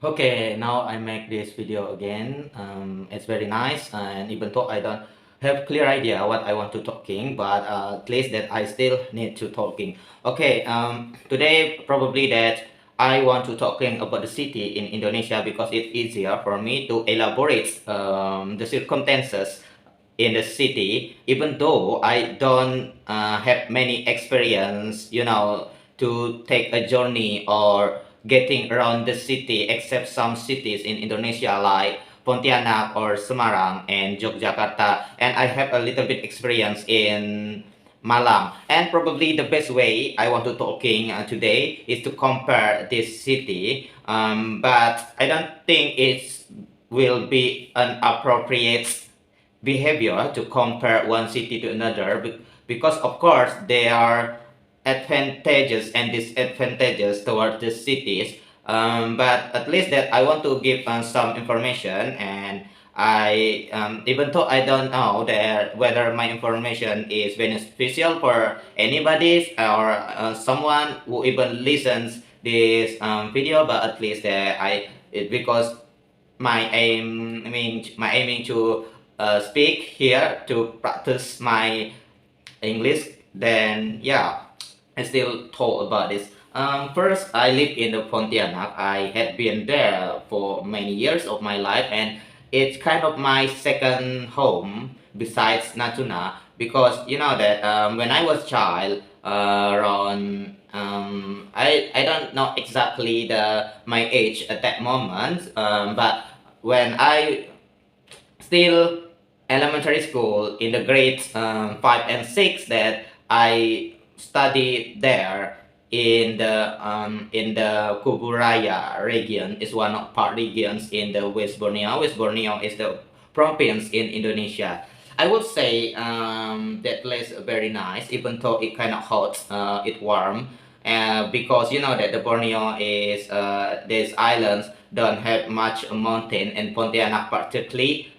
Okay, now I make this video again. It's very nice, and even though I don't have clear idea what I want to talking, but at least that I still need to talking. Okay, today probably that I want to talking about the city in Indonesia because it's easier for me to elaborate the circumstances in the city, even though I don't have many experience, to take a journey or getting around the city, except some cities in Indonesia like Pontianak or Semarang and Yogyakarta. And I have a little bit experience in Malang. And probably the best way I want to talking today is to compare this city. But I don't think it will be an appropriate behavior to compare one city to another because of course there are advantages and disadvantages towards the cities, but at least that I want to give some information. And I even though I don't know that whether my information is beneficial for anybody or someone who even listens this video, but at least that because my aiming to speak here to practice my English. Then yeah, I still told about this. First, I live in the Pontianak. I had been there for many years of my life, and it's kind of my second home besides Natuna because you know that when I was child, around I don't know exactly the my age at that moment, but when I still elementary school in the grades 5 and 6 that I studied there in the Kuburaya region is one of part regions in the West Borneo. West Borneo is the province in Indonesia. I would say that place very nice, even though it kind of hot, it warm, because you know that the Borneo is these islands don't have much mountain, and Pontianak particularly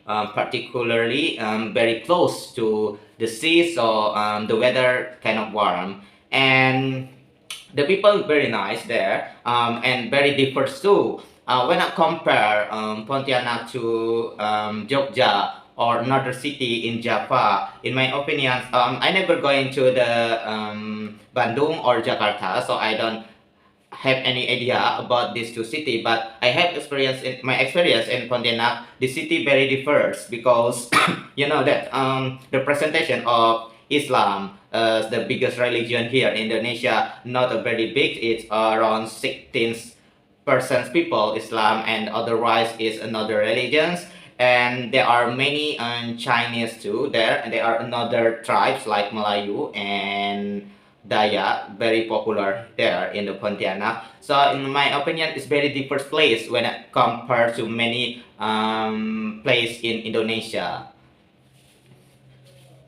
very close to the sea, so the weather kind of warm, and the people very nice there, and very diverse too. When I compare Pontianak to Jogja or another city in Java, in my opinion, I never going to the Bandung or Jakarta, so I don't have any idea about these two cities. But I have experience in my experience in Pontianak. The city very diverse because you know that the presentation of Islam as the biggest religion here in Indonesia not a very big. It's around 16% people Islam, and otherwise is another religions. And there are many Chinese too there, and there are another tribes like Melayu and Daya, very popular there in the Pontianak. So in my opinion, it's very diverse place when it compared to many place in Indonesia.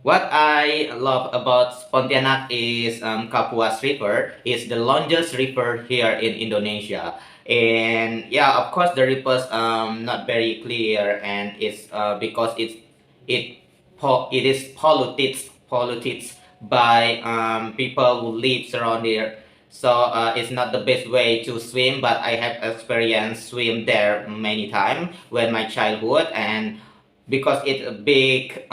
What I love about Pontianak is Kapuas River is the longest river here in Indonesia. And yeah, of course the river's not very clear, and it's because it is polluted by people who live around there. So it's not the best way to swim, but I have experienced swim there many times when my childhood, and because it's a big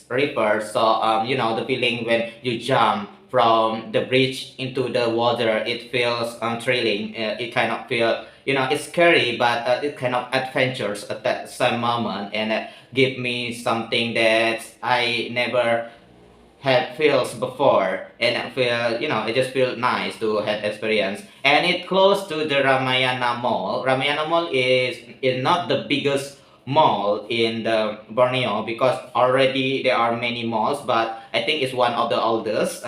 river, so you know the feeling when you jump from the bridge into the water, it feels thrilling. It kind of feel, it's scary, but it kind of adventures at that same moment, and give me something that I never had feels before, and I feel, it just feel nice to have experience. And it close to the Ramayana Mall. Ramayana Mall is not the biggest mall in the Borneo because already there are many malls, but I think it's one of the oldest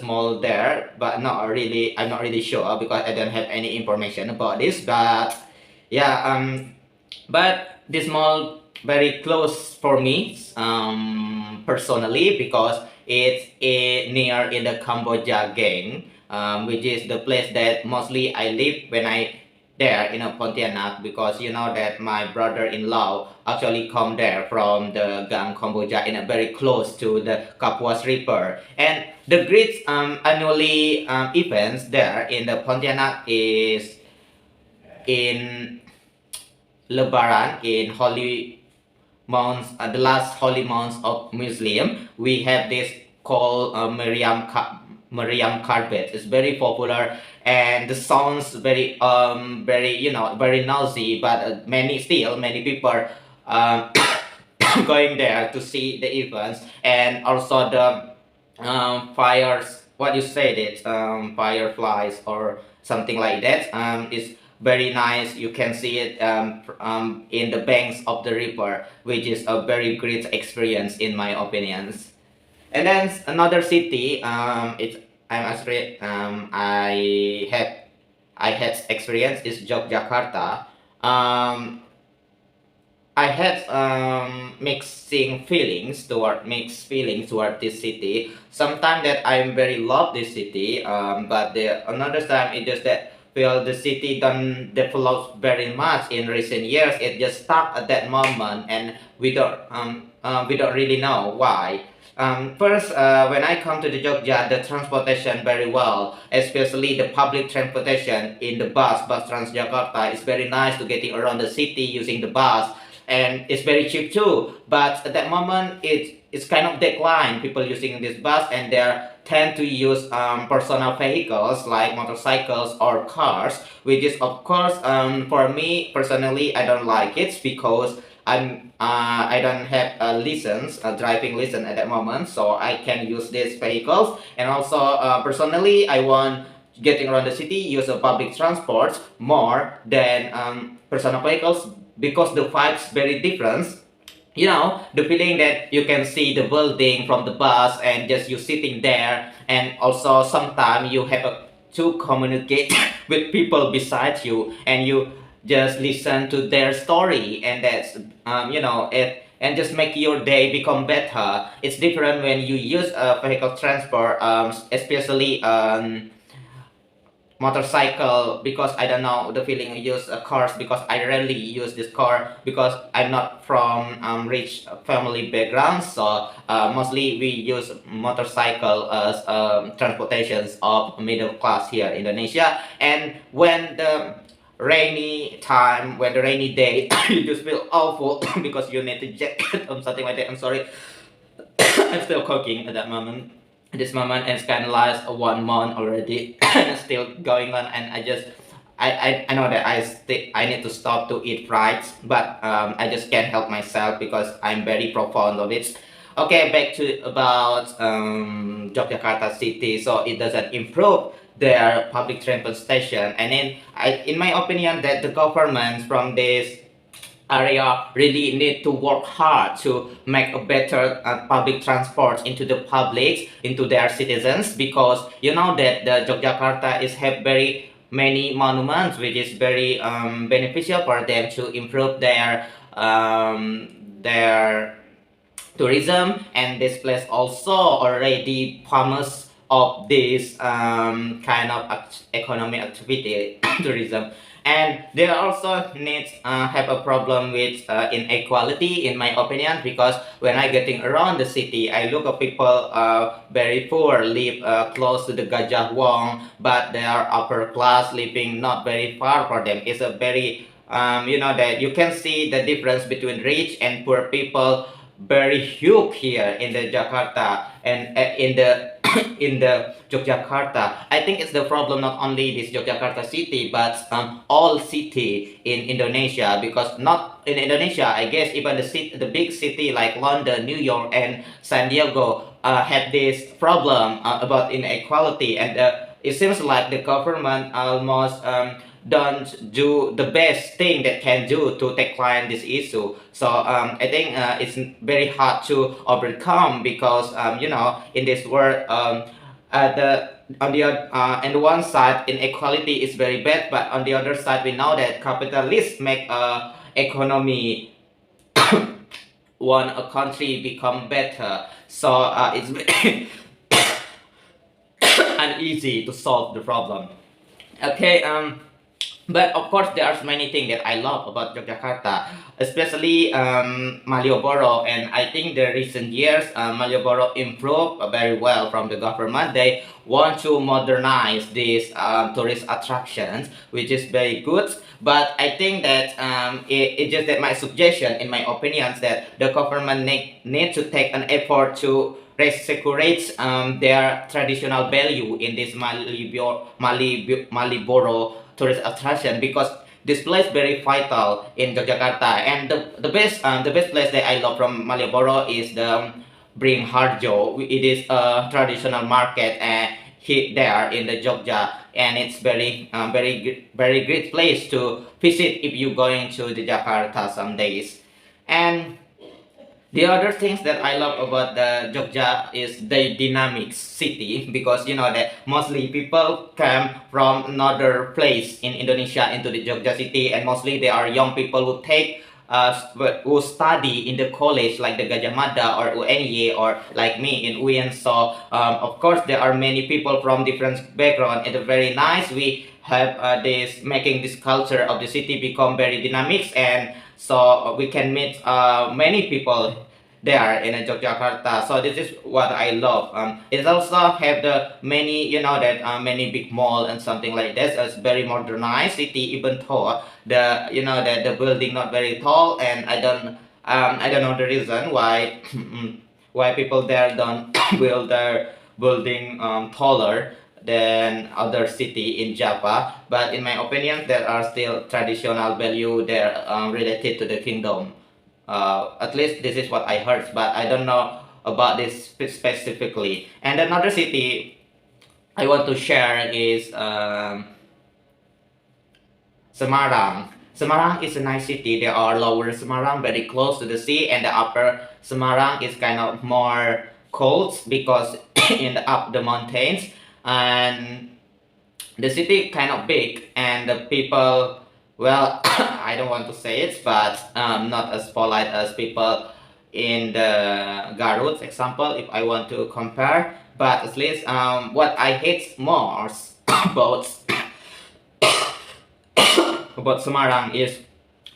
mall there, but not really. I'm not really sure because I don't have any information about this. But yeah, but this mall very close for me personally because it's near in the Cambodia gang, which is the place that mostly I live when I there in a Pontianak, because you know that my brother-in-law actually come there from the gang Cambodia in a very close to the Kapuas River. And the great annually events there in the Pontianak is in Lebaran, in holy months, the last holy months of Muslim, we have this called Maryam carpet. It's very popular, and the sounds very very noisy, but many people um, going there to see the events, and also the fires, what you said it, fireflies or something like that, is very nice. You can see it in the banks of the river, which is a very great experience in my opinions. And then another city, it's I'm actually I had experience is Yogyakarta. um, I had mixed feelings toward this city. Sometimes that I'm very love this city, but the another time it just that feel the city don't develop very much in recent years. It just stuck at that moment, and we don't really know why. First, when I come to the Jogja, the transportation very well, especially the public transportation in the bus Transjakarta is very nice to getting around the city using the bus, and it's very cheap too. But at that moment, it's kind of decline. People using this bus, and they tend to use personal vehicles like motorcycles or cars, which is of course for me personally I don't like it because I don't have a driving license at that moment, so I can use these vehicles. And also personally, I want getting around the city use a public transport more than personal vehicles because the vibes very different. You know, the feeling that you can see the building from the bus and just you sitting there, and also sometimes you have to communicate with people beside you, and you just listen to their story, and that's it, and just make your day become better. It's different when you use a vehicle transport, especially motorcycle, because I don't know the feeling I use cars because I rarely use this car because I'm not from rich family background. So mostly we use motorcycle as transportations of middle class here in Indonesia. And when the rainy day, you just feel awful because you need to jacket or something like that. I'm sorry. I'm still cooking at that moment. This moment, and it's kind of last 1 month already, and it's still going on. And I know that I need to stop to eat fries, but I just can't help myself because I'm very profound of it. Okay, back to about Yogyakarta city. So it doesn't improve their public transportation, and then in my opinion, that the government from this area really need to work hard to make a better public transport into the public, into their citizens, because you know that the Yogyakarta is have very many monuments, which is very beneficial for them to improve their tourism. And this place also already promise of this kind of economic activity tourism. And they also need have a problem with inequality in my opinion, because when I getting around the city, I look at people very poor live close to the Gajah Wong, but they are upper class living not very far from them. It's a very that you can see the difference between rich and poor people very huge here in the Jakarta, and in the in the Yogyakarta. I think it's the problem not only this Yogyakarta city, but all city in Indonesia, because not in Indonesia, I guess even the big city like London, New York, and San Diego have this problem about inequality. And it seems like the government almost don't do the best thing that can do to tackle this issue. So I think it's very hard to overcome, because in this world, the on the on the one side inequality is very bad, but on the other side we know that capitalists make economy want a country become better. So it's very uneasy to solve the problem. Okay. But of course, there are many things that I love about Yogyakarta, especially Malioboro. And I think the recent years, Malioboro improved very well from the government. They want to modernize these tourist attractions, which is very good. But I think that it's just that my suggestion, in my opinions, that the government need to take an effort to resecurate their traditional value in this Maliboro tourist attraction, because this place very vital in Yogyakarta. And the best place that I love from Malioboro is the Bring Harjo. It is a traditional market there in the Jogja, and it's very great place to visit if you going to the Jakarta some days. And the other things that I love about the Jogja is the dynamic city, because you know that mostly people come from another place in Indonesia into the Jogja city, and mostly they are young people who take who study in the college like the Gajah Mada or UNY, or like me in UIN. So of course there are many people from different background. It's very nice. We have this making this culture of the city become very dynamic, and so we can meet many people there in Yogyakarta. So this is what I love. It also have the many, you know, that many big mall and something like this. It's very modernized city, even though the, you know, that the building not very tall, and I don't know the reason why why people there don't build their building taller than other city in Java. But in my opinion, there are still traditional value there related to the kingdom. At least this is what I heard, but I don't know about this specifically. And another city I want to share is Semarang. Semarang is a nice city. There are lower Semarang, very close to the sea, and the upper Semarang is kind of more cold because in the up the mountains, and the city kind of big, and the people, well, I don't want to say it, but not as polite as people in the Garut example, if I want to compare. But at least what I hate most about about Semarang is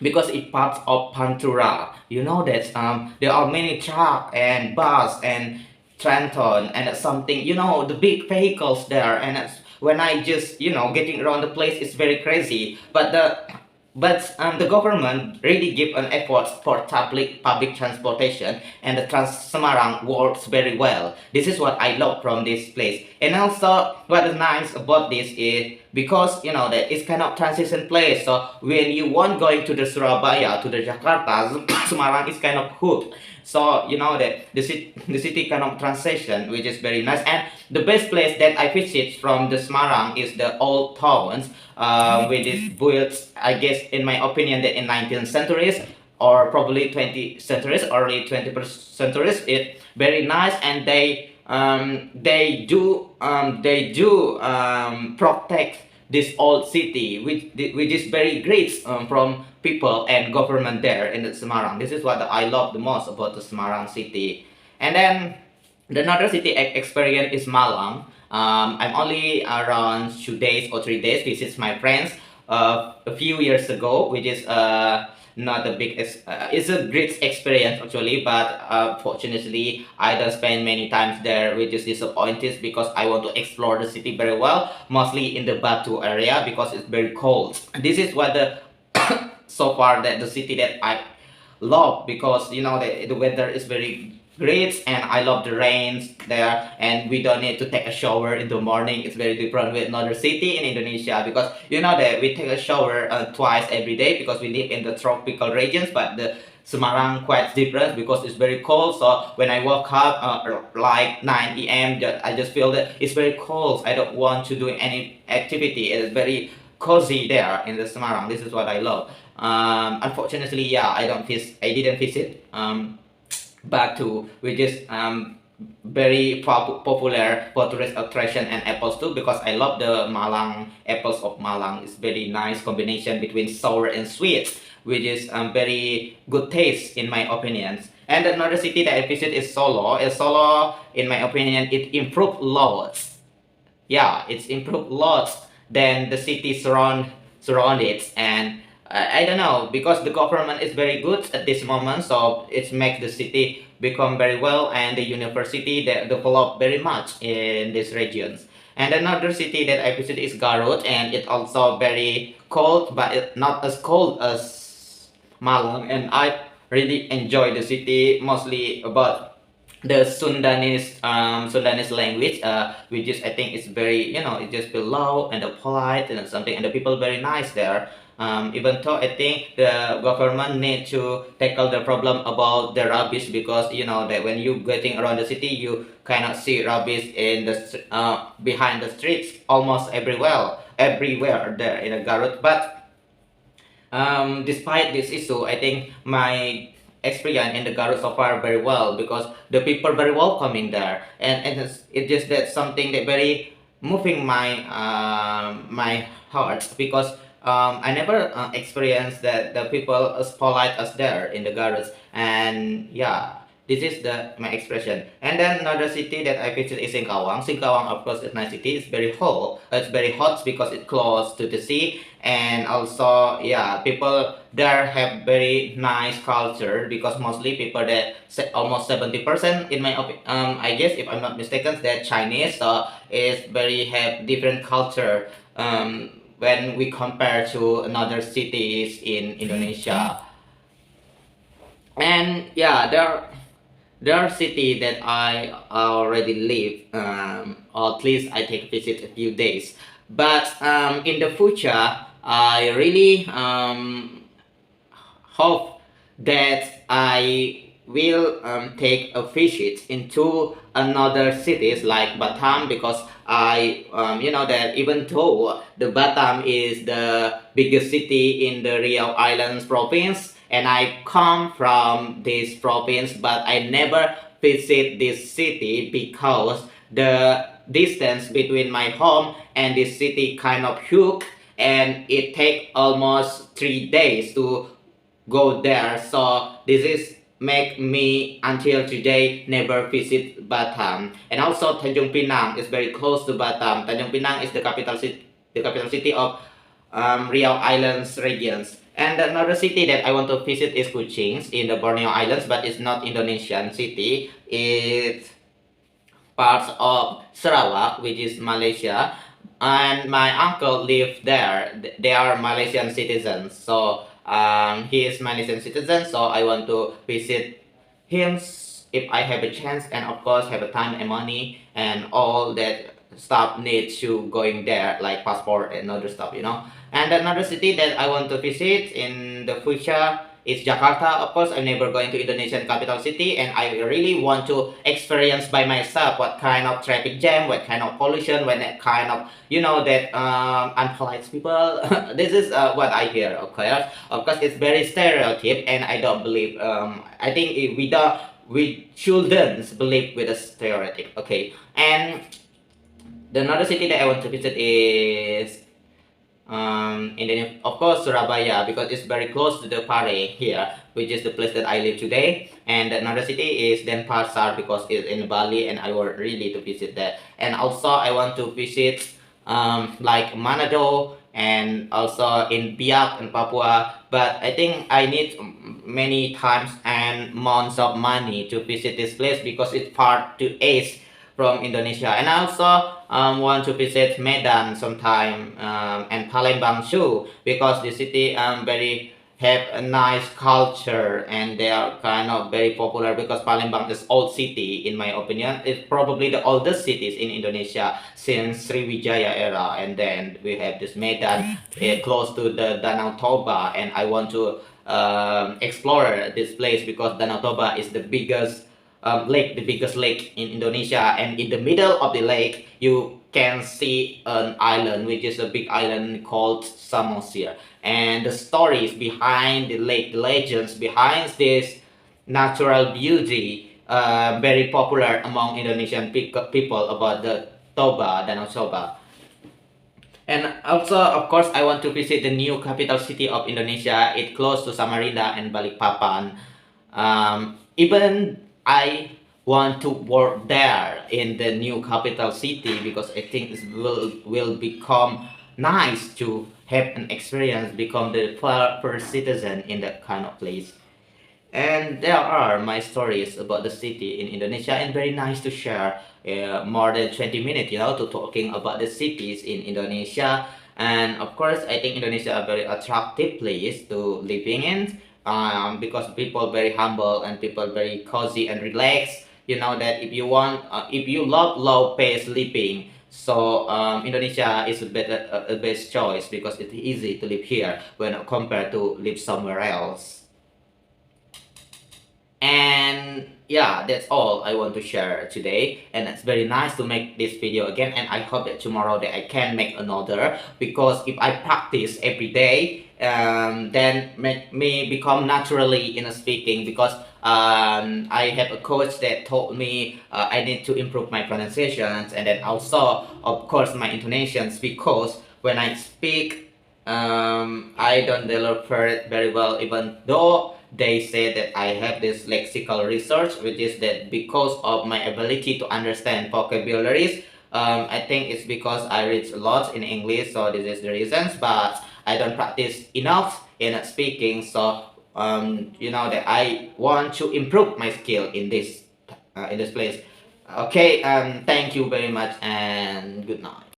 because it's part of Pantura. You know that there are many truck and bus and Trenton and something, you know, the big vehicles there. And when I just, you know, getting around the place, it's very crazy. But the government really give an effort for public transportation, and the Trans Semarang works very well. This is what I love from this place. And also, what is nice about this is because you know that it's kind of transition place. So when you want going to the Surabaya to the Jakarta, Semarang is kind of hooked. So you know that the city kind of transition, which is very nice. And the best place that I visit from the Semarang is the old towns, which is built, I guess, in my opinion, that in 19th centuries or probably 20th centuries, early 21st centuries. It's very nice, and they do protect this old city, which is very great from people and government there in the Semarang. This is what I love the most about the Semarang city. And then the another city experience is Malang. I'm only around 2 days or 3 days visit my friends a few years ago, which is not a it's a great experience actually, but fortunately I don't spend many times there, which is disappointed because I want to explore the city very well, mostly in the Batu area because it's very cold. This is what the so far that the city that I love, because you know the weather is very great, and I love the rains there, and we don't need to take a shower in the morning. It's very different with another city in Indonesia, because you know that we take a shower twice every day because we live in the tropical regions, but the Semarang quite different because it's very cold. So when I woke up like 9 a.m., I just feel that it's very cold. I don't want to do any activity. It's very cozy there in the Semarang. This is what I love. Unfortunately, yeah, I didn't visit Batu, which is very popular for tourist attraction, and apples too, because I love the Malang apples of Malang. It's very nice combination between sour and sweet, which is very good taste in my opinions. And another city that I visit is Solo. Solo, in my opinion, it improved lots. Yeah, it's improved lots than the cities around surrounded. And I don't know, because the government is very good at this moment, so it makes the city become very well, and the university that develop very much in these regions. And another city that I visit is Garut, and it's also very cold, but not as cold as Malang. And I really enjoy the city, mostly about the Sundanese language, which is, I think, it's very, it just feel low and polite and something, and the people very nice there. Even though I think the government need to tackle the problem about the rubbish, because that when you getting around the city, you cannot see rubbish in the behind the streets almost everywhere there in the Garut. But despite this issue, I think my experience in the Garut so far very well, because the people very welcoming there, and it's just that something that very moving my heart, because I never experienced that the people as polite as there in the Garut. And yeah, this is my expression. And then another city that I visit is Singkawang. Singkawang, of course, is a nice city. It's very hot. It's very hot because it's close to the sea, and also, yeah, people there have very nice culture, because mostly people that almost 70% in my I guess, if I'm not mistaken, that Chinese, so it's very have different culture when we compare to another cities in Indonesia. And yeah, there are cities that I already live, or at least I take visit a few days. But in the future, I really hope that I will take a visit into another cities like Batam, because I you know that even though the Batam is the biggest city in the Riau Islands province, and I come from this province, but I never visit this city because the distance between my home and this city kind of huge, and it take almost 3 days to go there. So this is make me until today never visit Batam. And also Tanjung Pinang is very close to Batam. Tanjung Pinang is the capital city of Riau Islands regions. And another city that I want to visit is Kuching in the Borneo Islands, but it's not Indonesian city. It's parts of Sarawak, which is Malaysia. And my uncle live there. They are Malaysian citizens. So he is Malaysian citizen. So I want to visit him if I have a chance, and of course have a time and money and all that stuff needs to going there, like passport and other stuff. And another city that I want to visit in the future is Jakarta. Of course, I'm never going to Indonesian capital city, and I really want to experience by myself what kind of traffic jam, what kind of pollution, what kind of that unpolite people. This is what I hear. Okay, of course, it's very stereotype, and I don't believe. I think we shouldn't believe with a stereotype. Okay, and the another city that I want to visit is and then of course Surabaya, because it's very close to the Pare here, which is the place that I live today. And another city is Denpasar, because it's in Bali, and I want really to visit that. And also I want to visit like Manado, and also in Biak and Papua. But I think I need many times and months of money to visit this place, because it's far to east from Indonesia. And I also want to visit Medan sometime, and Palembang too, because the city very have a nice culture, and they are kind of very popular, because Palembang is old city in my opinion. It's probably the oldest cities in Indonesia since Sriwijaya era. And then we have this Medan close to the Danau Toba, and I want to explore this place, because Danau Toba is the biggest lake, the biggest lake in Indonesia. And in the middle of the lake, you can see an island, which is a big island called Samosir. And the stories behind the lake, the legends behind this natural beauty, very popular among Indonesian people about the Toba, Danau Toba. And also, of course, I want to visit the new capital city of Indonesia. It's close to Samarinda and Balikpapan. Even I want to work there in the new capital city, because I think it will become nice to have an experience, become the first citizen in that kind of place. And there are my stories about the city in Indonesia, and very nice to share more than 20 minutes, to talking about the cities in Indonesia. And of course, I think Indonesia a very attractive place to living in, because people very humble and people very cozy and relaxed. You know that if you love low pace living, so Indonesia is a best choice because it's easy to live here when compared to live somewhere else. And yeah, that's all I want to share today, and it's very nice to make this video again, and I hope that tomorrow that I can make another, because if I practice every day, then make me become naturally in a speaking, because I have a coach that told me I need to improve my pronunciations, and then also of course my intonations, because when I speak, I don't deliver it very well, even though they say that I have this lexical research, which is that because of my ability to understand vocabularies. I think it's because I read a lot in English, so this is the reasons. But I don't practice enough in speaking, so that I want to improve my skill in this place. Okay, thank you very much and good night.